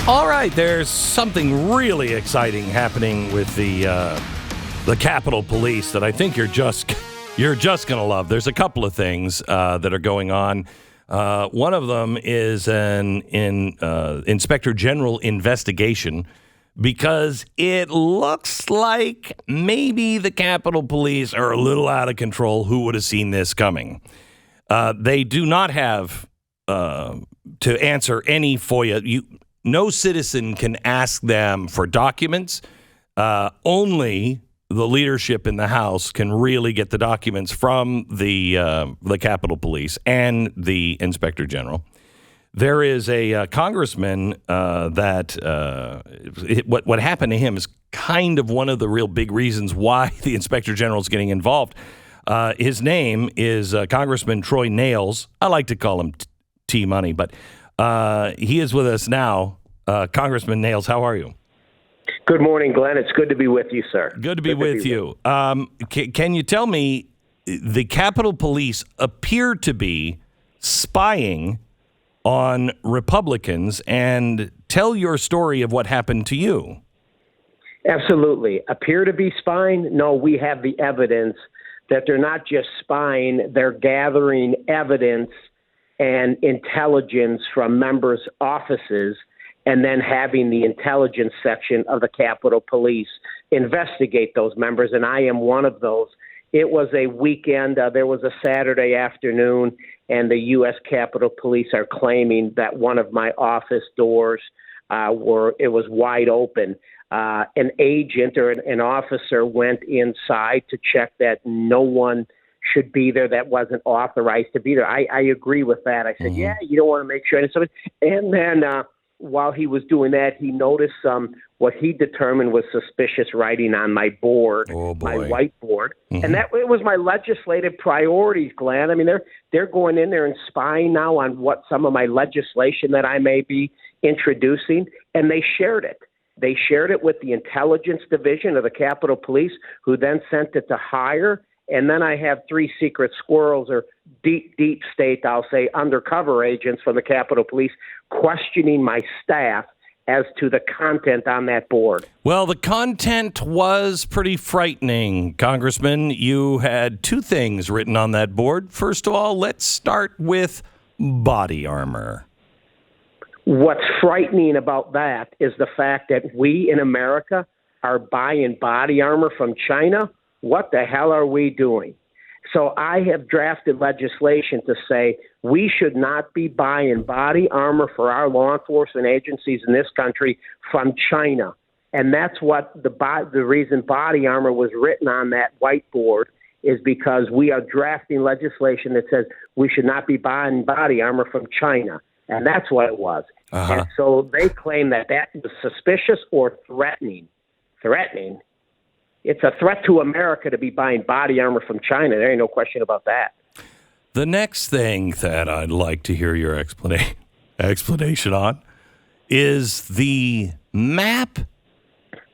All right, there's something really exciting happening with the Capitol Police that I think you're just gonna love. There's a couple of things that are going on. One of them is an Inspector General investigation because it looks like maybe the Capitol Police are a little out of control. Who would have seen this coming? They do not have to answer any FOIA. No citizen can ask them for documents. Only the leadership in the House can really get the documents from the Capitol Police and the Inspector General. There is a congressman that what happened to him is kind of one of the real big reasons why the Inspector General is getting involved. His name is Congressman Troy Nehls. I like to call him T-Money, but he is with us now. Congressman Nehls, how are you? Good morning, Glenn. It's good to be with you, sir. Good to be with you. Can you tell me, the Capitol Police appear to be spying on Republicans, and tell your story of what happened to you. Absolutely. Appear to be spying? No, we have the evidence that they're not just spying, they're gathering evidence and intelligence from members' offices and then having the intelligence section of the Capitol Police investigate those members, and I am one of those. It was a weekend. There was a Saturday afternoon, and the U.S. Capitol Police are claiming that one of my office doors was wide open. An agent or an officer went inside to check that no one should be there that wasn't authorized to be there. I agree with that. I said, yeah, you don't want to make sure. And then while he was doing that, he noticed what he determined was suspicious writing on my board, my whiteboard. And that it was my legislative priorities, Glenn. I mean, they're going in there and spying now on what some of my legislation that I may be introducing, and they shared it. They shared it with the intelligence division of the Capitol Police, who then sent it to hire. And then I have three secret squirrels, or deep state, I'll say, undercover agents from the Capitol Police questioning my staff as to the content on that board. Well, the content was pretty frightening, Congressman. You had two things written on that board. First of all, let's start with body armor. What's frightening about that is the fact that we in America are buying body armor from China. What the hell are we doing? So I have drafted legislation to say we should not be buying body armor for our law enforcement agencies in this country from China. And that's what the reason body armor was written on that whiteboard is because we are drafting legislation that says we should not be buying body armor from China. And that's what it was. And so they claim that was suspicious or threatening. Threatening? It's a threat to America to be buying body armor from China. There ain't no question about that. The next thing that I'd like to hear your explanation on is the map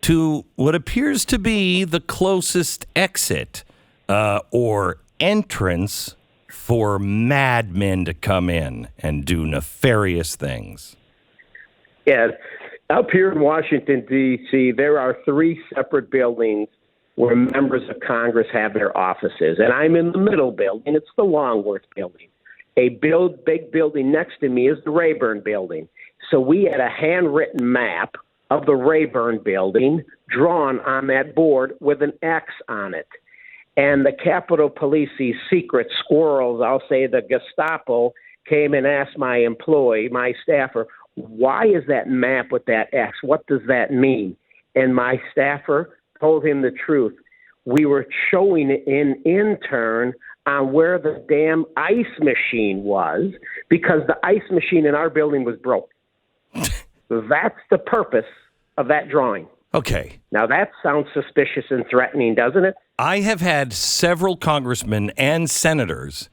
to what appears to be the closest exit or entrance for madmen to come in and do nefarious things. Yeah. Up here in Washington, D.C., there are three separate buildings where members of Congress have their offices. And I'm in the middle building. It's the Longworth building. A big building next to me is the Rayburn building. So we had a handwritten map of the Rayburn building drawn on that board with an X on it. And the Capitol Police, these secret squirrels, I'll say the Gestapo, came and asked my staffer, why is that map with that X? What does that mean? And my staffer told him the truth. We were showing an intern on where the damn ice machine was because the ice machine in our building was broke. That's the purpose of that drawing. Okay. Now that sounds suspicious and threatening, doesn't it? I have had several congressmen and senators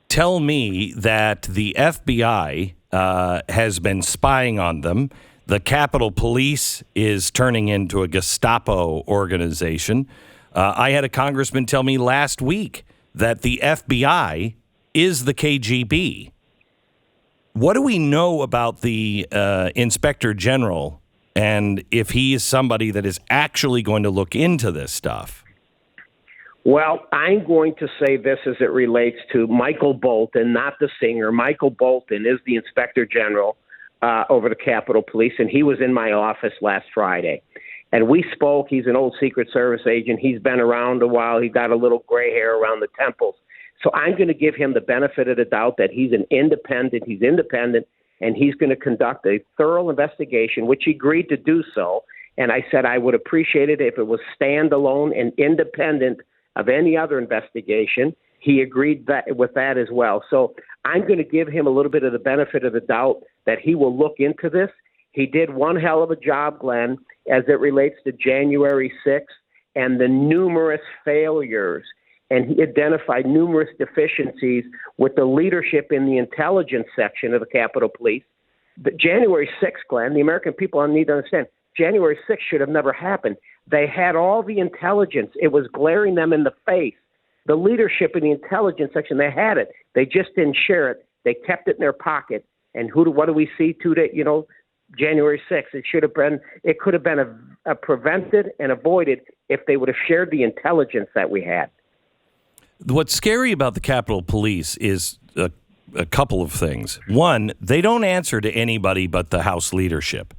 tell me that the FBI has been spying on them. The Capitol Police is turning into a Gestapo organization. I had a congressman tell me last week that the FBI is the KGB. What do we know about the Inspector General, and if he is somebody that is actually going to look into this stuff? Well, I'm going to say this as it relates to Michael Bolton, not the singer. Michael Bolton is the Inspector General over the Capitol Police, and he was in my office last Friday. And we spoke. He's an old Secret Service agent. He's been around a while. He got a little gray hair around the temples. So I'm going to give him the benefit of the doubt that he's independent, and he's going to conduct a thorough investigation, which he agreed to do so. And I said I would appreciate it if it was standalone and independent of any other investigation. He agreed with that as well. So I'm going to give him a little bit of the benefit of the doubt that he will look into this. He did one hell of a job, Glenn, as it relates to January 6th and the numerous failures. And he identified numerous deficiencies with the leadership in the intelligence section of the Capitol Police. But January 6th, Glenn, the American people need to understand, January 6th should have never happened. They had all the intelligence. It was glaring them in the face. The leadership in the intelligence section, they had it. They just didn't share it. They kept it in their pocket. And what do we see today? January 6th. It could have been prevented and avoided if they would have shared the intelligence that we had. What's scary about the Capitol Police is a couple of things. One, they don't answer to anybody but the House leadership.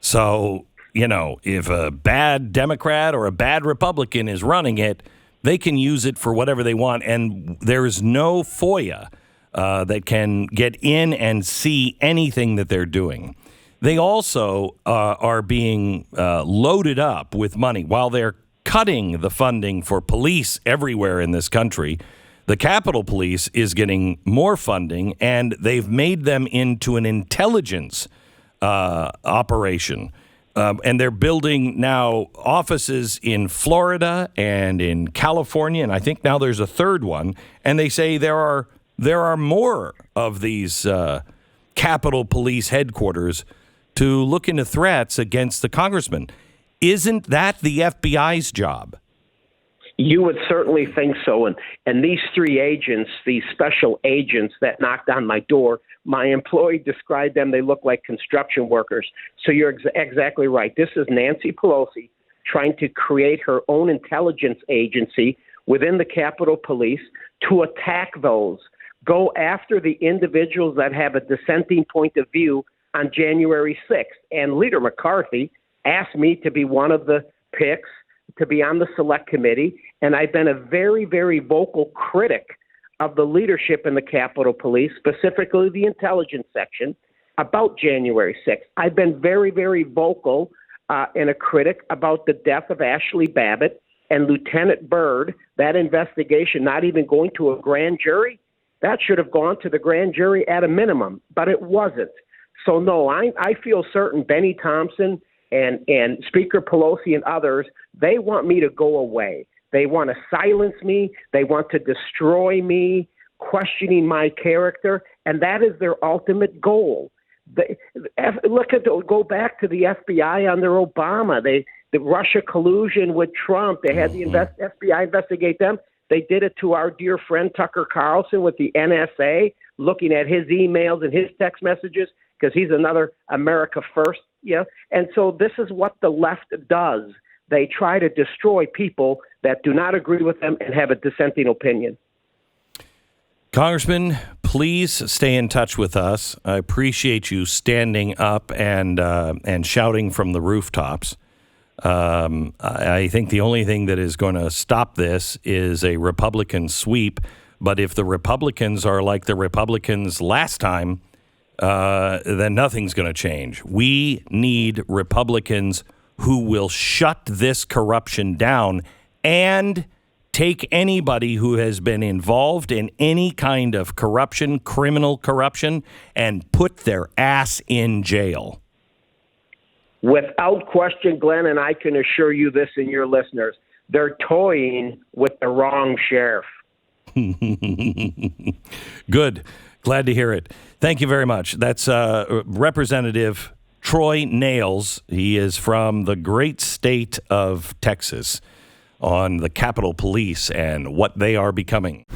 So, if a bad Democrat or a bad Republican is running it, they can use it for whatever they want. And there is no FOIA that can get in and see anything that they're doing. They also are being loaded up with money while they're cutting the funding for police everywhere in this country. The Capitol Police is getting more funding, and they've made them into an intelligence operation. And they're building now offices in Florida and in California, and I think now there's a third one. And they say there are more of these Capitol Police headquarters to look into threats against the congressman. Isn't that the FBI's job? You would certainly think so. And these three agents, these special agents that knocked on my door, my employee described them, they look like construction workers. So you're exactly right. This is Nancy Pelosi trying to create her own intelligence agency within the Capitol Police to attack those, go after the individuals that have a dissenting point of view on January 6th. And Leader McCarthy asked me to be one of the picks to be on the select committee, and I've been a very, very vocal critic of the leadership in the Capitol Police, specifically the intelligence section, about January 6th. I've been very, very vocal and a critic about the death of Ashley Babbitt and Lieutenant Byrd, that investigation not even going to a grand jury. That should have gone to the grand jury at a minimum, but it wasn't. So, no, I feel certain Benny Thompson and Speaker Pelosi and others, they want me to go away. They want to silence me. They want to destroy me, questioning my character, and that is their ultimate goal. Go back to the FBI under Obama. The Russia collusion with Trump. They had the FBI investigate them. They did it to our dear friend Tucker Carlson with the NSA, looking at his emails and his text messages because he's another America first. And so this is what the left does. They try to destroy people that do not agree with them and have a dissenting opinion. Congressman, please stay in touch with us. I appreciate you standing up and shouting from the rooftops. I think the only thing that is going to stop this is a Republican sweep. But if the Republicans are like the Republicans last time, then nothing's going to change. We need Republicans who will shut this corruption down and take anybody who has been involved in any kind of corruption, criminal corruption, and put their ass in jail. Without question, Glenn, and I can assure you this and your listeners, they're toying with the wrong sheriff. Good. Glad to hear it. Thank you very much. That's Representative Troy Nehls. He is from the great state of Texas on the Capitol Police and what they are becoming.